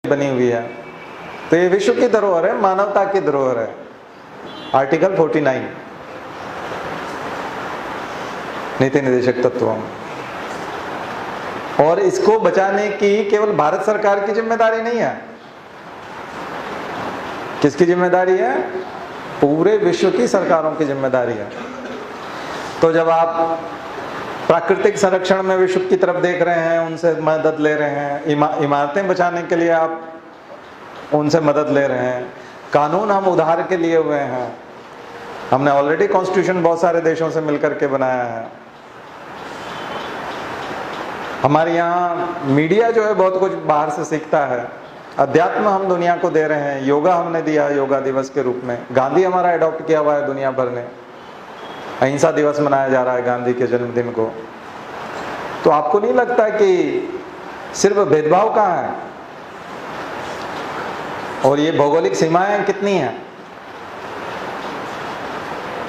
बनी हुई है। तो ये विश्व की धरोहर है, मानवता की धरोहर है। आर्टिकल 49 नीति निर्देशक तत्व। और इसको बचाने की केवल भारत सरकार की जिम्मेदारी नहीं है। किसकी जिम्मेदारी है? पूरे विश्व की सरकारों की जिम्मेदारी है। तो जब आप प्राकृतिक संरक्षण में विश्व की तरफ देख रहे हैं, उनसे मदद ले रहे हैं, इमारतें बचाने के लिए आप उनसे मदद ले रहे हैं, कानून हम उधार के लिए हुए हैं, हमने ऑलरेडी कॉन्स्टिट्यूशन बहुत सारे देशों से मिलकर के बनाया है। हमारे यहाँ मीडिया जो है बहुत कुछ बाहर से सीखता है। अध्यात्म हम दुनिया को दे रहे हैं, योगा हमने दिया है योगा दिवस के रूप में, गांधी हमारा अडॉप्ट किया हुआ है दुनिया भर ने, अहिंसा दिवस मनाया जा रहा है गांधी के जन्मदिन को। तो आपको नहीं लगता कि सिर्फ भेदभाव कहाँ है और ये भौगोलिक सीमाएं कितनी हैं?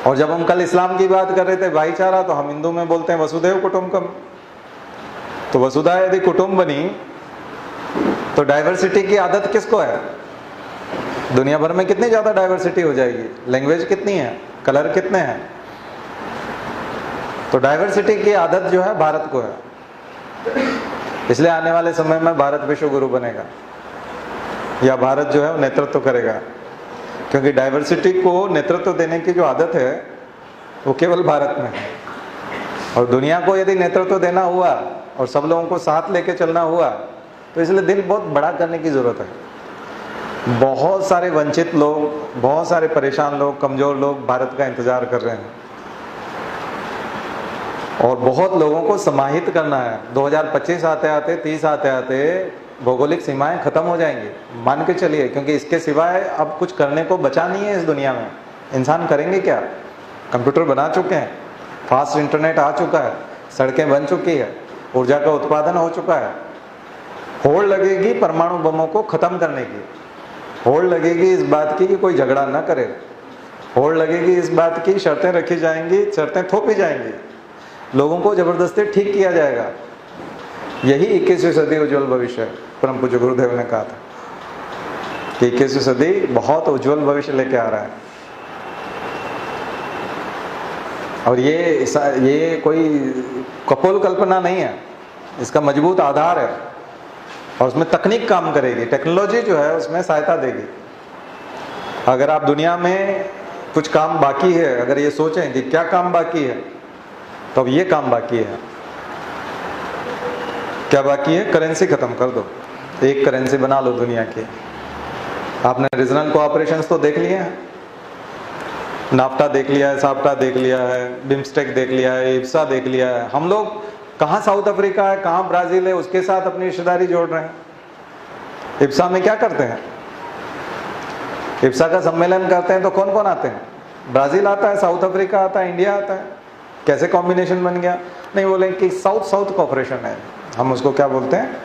और जब हम कल इस्लाम की बात कर रहे थे भाईचारा, तो हम हिंदू में बोलते हैं वसुधैव कुटुंबकम। तो वसुधा यदि कुटुंब बनी तो डाइवर्सिटी की आदत किसको है? दुनिया भर में कितनी ज्यादा डाइवर्सिटी हो जाएगी, लैंग्वेज कितनी है, कलर कितने हैं। तो डाइवर्सिटी की आदत जो है भारत को है। इसलिए आने वाले समय में भारत विश्व गुरु बनेगा, या भारत जो है वो नेतृत्व करेगा, क्योंकि डाइवर्सिटी को नेतृत्व देने की जो आदत है वो केवल भारत में है। और दुनिया को यदि नेतृत्व देना हुआ और सब लोगों को साथ लेके चलना हुआ, तो इसलिए दिल बहुत बड़ा करने की जरूरत है। बहुत सारे वंचित लोग, बहुत सारे परेशान लोग, कमजोर लोग भारत का इंतजार कर रहे हैं और बहुत लोगों को समाहित करना है। 2025 आते आते, 30 आते आते भौगोलिक सीमाएं खत्म हो जाएंगी, मान के चलिए, क्योंकि इसके सिवाय अब कुछ करने को बचा नहीं है इस दुनिया में। इंसान करेंगे क्या? कंप्यूटर बना चुके हैं, फास्ट इंटरनेट आ चुका है, सड़कें बन चुकी है, ऊर्जा का उत्पादन हो चुका है। होड़ लगेगी परमाणु बमों को खत्म करने की, होड़ लगेगी इस बात की कि कोई झगड़ा ना करे, होड़ लगेगी इस बात की शर्तें रखी जाएंगी, शर्तें थोपी जाएंगी, लोगों को जबरदस्ती ठीक किया जाएगा। यही 21वीं सदी उज्जवल भविष्य है। परम पूज्य गुरुदेव ने कहा था कि 21वीं सदी बहुत उज्जवल भविष्य लेके आ रहा है। और ये कोई कपोल कल्पना नहीं है, इसका मजबूत आधार है और उसमें तकनीक काम करेगी, टेक्नोलॉजी जो है उसमें सहायता देगी। अगर आप दुनिया में कुछ काम बाकी है, अगर ये सोचें कि क्या काम बाकी है, तो अब ये काम बाकी है। क्या बाकी है? करेंसी खत्म कर दो, एक करेंसी बना लो दुनिया की। आपने रीजनल कोऑपरेशंस तो देख लिए हैं, नाफ्टा देख लिया है, साप्टा देख लिया है, बिम्स्टेक देख लिया है, इप्सा देख लिया है। हम लोग कहाँ साउथ अफ्रीका है, कहाँ ब्राजील है, उसके साथ अपनी रिश्तेदारी जोड़ रहे हैं। इप्सा में क्या करते हैं? इप्सा का सम्मेलन करते हैं तो कौन कौन आते हैं? ब्राजील आता है, साउथ अफ्रीका आता है, इंडिया आता है। कैसे कॉम्बिनेशन बन गया? नहीं बोलेंगे कि साउथ साउथ कॉपरेशन है, हम उसको क्या बोलते हैं?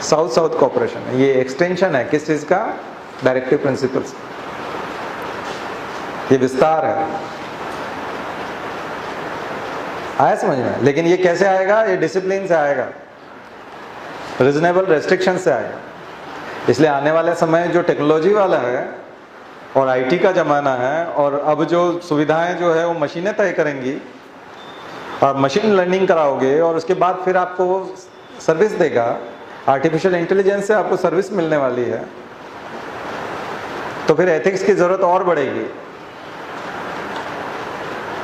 South south cooperation. ये एक्सटेंशन है किस चीज का? Directive principles. ये विस्तार है। आया समझ में? लेकिन ये कैसे आएगा? ये डिसिप्लिन से आएगा, रीजनेबल रेस्ट्रिक्शन से आएगा। इसलिए आने वाले समय जो टेक्नोलॉजी वाला है और आईटी का जमाना है, और अब जो सुविधाएं जो है वो मशीनें तय करेंगी, और मशीन लर्निंग कराओगे और उसके बाद फिर आपको वो सर्विस देगा, आर्टिफिशियल इंटेलिजेंस से आपको सर्विस मिलने वाली है, तो फिर एथिक्स की जरूरत और बढ़ेगी।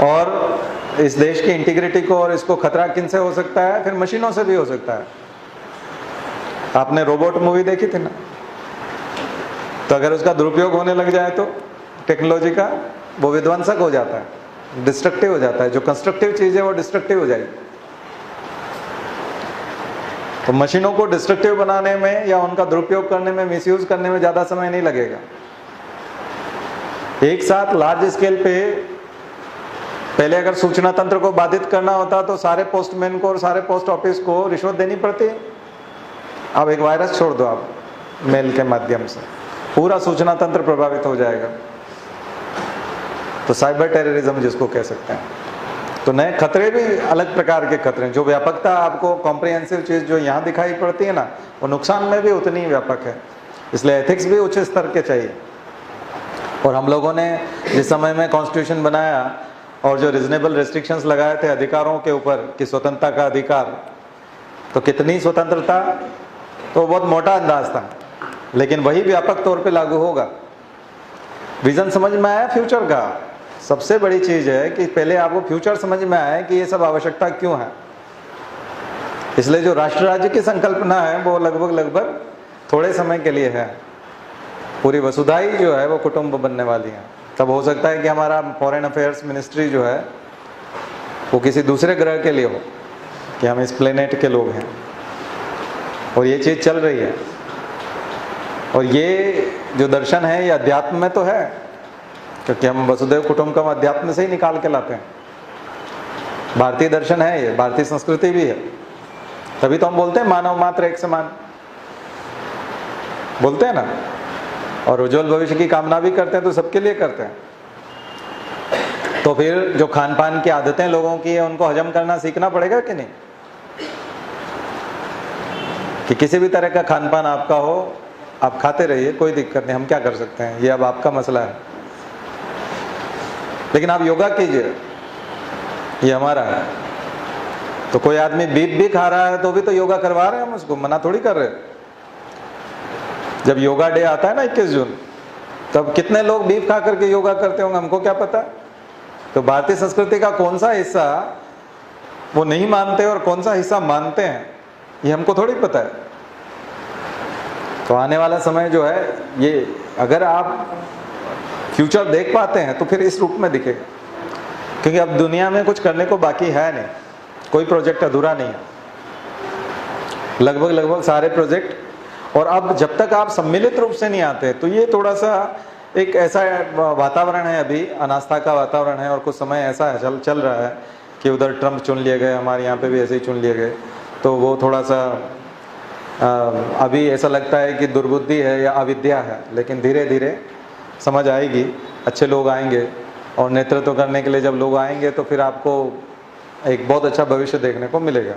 और इस देश की इंटीग्रिटी को और इसको खतरा किन से हो सकता है? फिर मशीनों से भी हो सकता है। आपने रोबोट मूवी देखी थी ना? तो अगर उसका दुरुपयोग होने लग जाए तो टेक्नोलॉजी का, वो विध्वंसक हो जाता है, डिस्ट्रक्टिव हो जाता है। जो कंस्ट्रक्टिव चीज है वो डिस्ट्रक्टिव हो जाएगी। तो मशीनों को डिस्ट्रक्टिव बनाने में या उनका दुरुपयोग करने में, मिसयूज करने में ज्यादा समय नहीं लगेगा। एक साथ लार्ज स्केल पे पहले अगर सूचना तंत्र को बाधित करना होता तो सारे पोस्टमैन को और सारे पोस्ट ऑफिस को रिश्वत देनी पड़ती। अब एक वायरस छोड़ दो आप, मेल के माध्यम से पूरा सूचना तंत्र प्रभावित हो जाएगा। तो साइबर टेररिज्म जिसको कह सकते हैं, तो नए खतरे भी अलग प्रकार के खतरे हैं। जो व्यापकता आपको कॉम्प्रिहेंसिव चीज़ जो यहाँ दिखाई पड़ती है ना, वो नुकसान में भी उतनी ही व्यापक है। इसलिए एथिक्स भी उच्च स्तर के चाहिए। और हम लोगों ने जिस समय में कॉन्स्टिट्यूशन बनाया और जो रिजनेबल रेस्ट्रिक्शंस लगाए थे अधिकारों के ऊपर कि स्वतंत्रता का अधिकार, तो कितनी स्वतंत्रता, तो बहुत मोटा अंदाज था, लेकिन वही व्यापक तौर पे लागू होगा। विजन समझ में आया फ्यूचर का। सबसे बड़ी चीज है कि पहले आपको फ्यूचर समझ में आए कि ये सब आवश्यकता क्यों है। इसलिए जो राष्ट्र राज्य की संकल्पना है वो लगभग थोड़े समय के लिए है। पूरी वसुधा ही जो है वो कुटुंब बनने वाली है। तब हो सकता है कि हमारा फॉरेन अफेयर्स मिनिस्ट्री जो है वो किसी दूसरे ग्रह के लिए हो, कि हम इस प्लेनेट के लोग हैं, और ये चीज़ चल रही है। और ये जो दर्शन है ये अध्यात्म में तो है, क्योंकि हम वसुदैव कुटुंबकम अध्यात्म से ही निकाल के लाते हैं। भारतीय दर्शन है ये, भारतीय संस्कृति भी है। तभी तो हम बोलते हैं मानव मात्र एक समान, बोलते हैं ना। और उज्जवल भविष्य की कामना भी करते हैं, तो सबके लिए करते हैं। तो फिर जो खान पान की आदतें लोगों की है उनको हजम करना सीखना पड़ेगा कि नहीं, कि किसी भी तरह का खान पान आपका हो, आप खाते रहिए, कोई दिक्कत नहीं, हम क्या कर सकते हैं, ये अब आपका मसला है। लेकिन आप योगा कीजिए, ये हमारा है। तो कोई आदमी बीफ भी खा रहा है तो भी तो योगा करवा रहे हैं हम उसको, मना थोड़ी कर रहे। जब योगा डे आता है ना 21 जून, तब कितने लोग बीफ खा करके योगा करते होंगे, हमको क्या पता। तो भारतीय संस्कृति का कौन सा हिस्सा वो नहीं मानते और कौन सा हिस्सा मानते हैं, ये हमको थोड़ी पता है। तो आने वाला समय जो है ये, अगर आप फ्यूचर देख पाते हैं तो फिर इस रूप में दिखेगा। क्योंकि अब दुनिया में कुछ करने को बाकी है नहीं, कोई प्रोजेक्ट अधूरा नहीं है, लगभग सारे प्रोजेक्ट। और अब जब तक आप सम्मिलित रूप से नहीं आते, तो ये थोड़ा सा एक ऐसा वातावरण है, अभी अनास्था का वातावरण है। और कुछ समय ऐसा है चल रहा है कि उधर ट्रंप चुन लिए गए, हमारे यहाँ पे भी ऐसे ही चुन लिए गए। तो वो थोड़ा सा अभी ऐसा लगता है कि दुर्बुद्धि है या अविद्या है, लेकिन धीरे धीरे समझ आएगी, अच्छे लोग आएंगे और नेतृत्व करने के लिए जब लोग आएंगे तो फिर आपको एक बहुत अच्छा भविष्य देखने को मिलेगा।